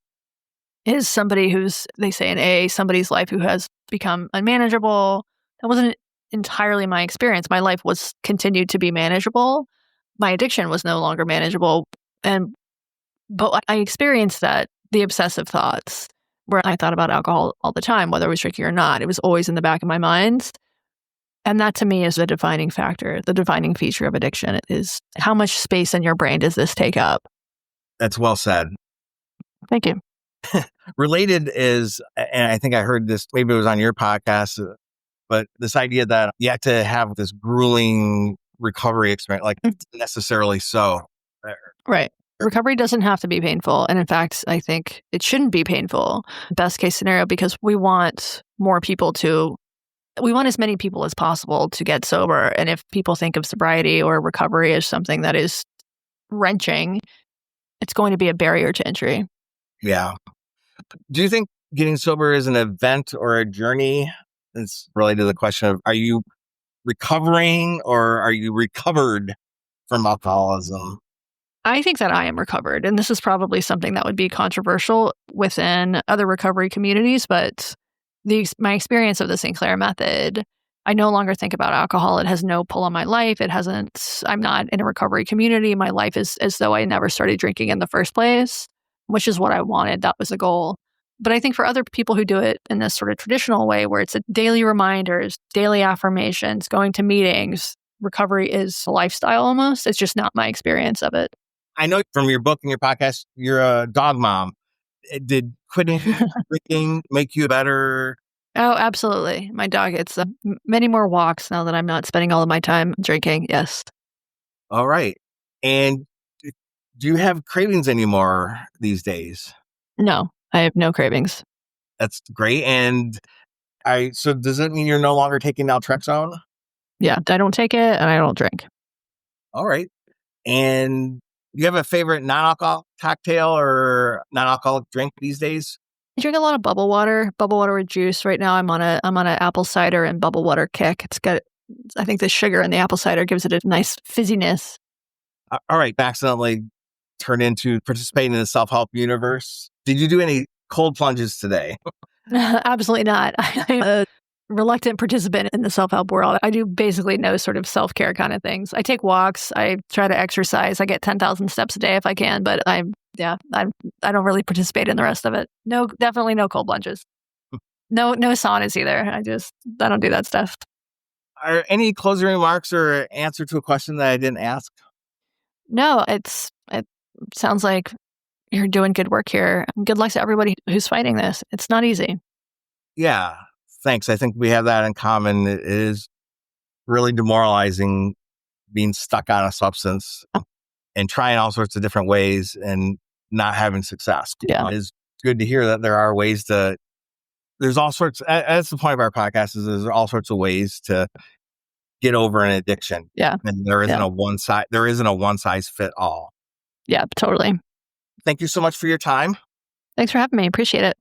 [SPEAKER 3] Is somebody who's, they say in AA, somebody's life who has become unmanageable. That wasn't entirely my experience. My life was continued to be manageable. My addiction was no longer manageable. But I experienced that, the obsessive thoughts, where I thought about alcohol all the time, whether I was drinking or not. It was always in the back of my mind. And that to me is the defining factor, the defining feature of addiction is how much space in your brain does this take up?
[SPEAKER 2] That's well said.
[SPEAKER 3] Thank you.
[SPEAKER 2] Related is, and I think I heard this, maybe it was on your podcast, but this idea that you have to have this grueling recovery experience, like necessarily so.
[SPEAKER 3] Right. Recovery doesn't have to be painful. And in fact, I think it shouldn't be painful. Best case scenario, because we want as many people as possible to get sober. And if people think of sobriety or recovery as something that is wrenching, it's going to be a barrier to entry.
[SPEAKER 2] Yeah. Do you think getting sober is an event or a journey? It's related to the question of, are you recovering or are you recovered from alcoholism?
[SPEAKER 3] I think that I am recovered. And this is probably something that would be controversial within other recovery communities, but my experience of the Sinclair Method, I no longer think about alcohol. It has no pull on my life. I'm not in a recovery community. My life is as though I never started drinking in the first place, which is what I wanted. That was the goal. But I think for other people who do it in this sort of traditional way, where it's a daily reminders, daily affirmations, going to meetings, recovery is a lifestyle almost. It's just not my experience of it.
[SPEAKER 2] I know from your book and your podcast, you're a dog mom. Did quitting drinking make you better?
[SPEAKER 3] Oh, absolutely. My dog gets many more walks now that I'm not spending all of my time drinking. Yes.
[SPEAKER 2] All right. And do you have cravings anymore these days?
[SPEAKER 3] No, I have no cravings.
[SPEAKER 2] That's great. And so does that mean you're no longer taking naltrexone?
[SPEAKER 3] Yeah, I don't take it and I don't drink.
[SPEAKER 2] All right. And you have a favorite non-alcoholic cocktail or non-alcoholic drink these days?
[SPEAKER 3] I drink a lot of bubble water with juice. Right now I'm on a apple cider and bubble water kick. I think the sugar in the apple cider gives it a nice fizziness.
[SPEAKER 2] All right. Accidentally turned into participating in the self-help universe. Did you do any cold plunges today?
[SPEAKER 3] Absolutely not. I'm a reluctant participant in the self-help world. I do basically no sort of self-care kind of things. I take walks. I try to exercise. I get 10,000 steps a day if I can, but I don't really participate in the rest of it. No, definitely no cold plunges. No saunas either. I don't do that stuff.
[SPEAKER 2] Are any closing remarks or answer to a question that I didn't ask?
[SPEAKER 3] No, it sounds like you're doing good work here. Good luck to everybody who's fighting this. It's not easy.
[SPEAKER 2] Yeah. Thanks. I think we have that in common. It is really demoralizing being stuck on a substance and trying all sorts of different ways and not having success.
[SPEAKER 3] Yeah.
[SPEAKER 2] It's good to hear that there are ways there's all sorts, that's the point of our podcast, is there's all sorts of ways to get over an addiction.
[SPEAKER 3] Yeah.
[SPEAKER 2] And there isn't a one size fit all.
[SPEAKER 3] Yeah, totally.
[SPEAKER 2] Thank you so much for your time.
[SPEAKER 3] Thanks for having me. Appreciate it.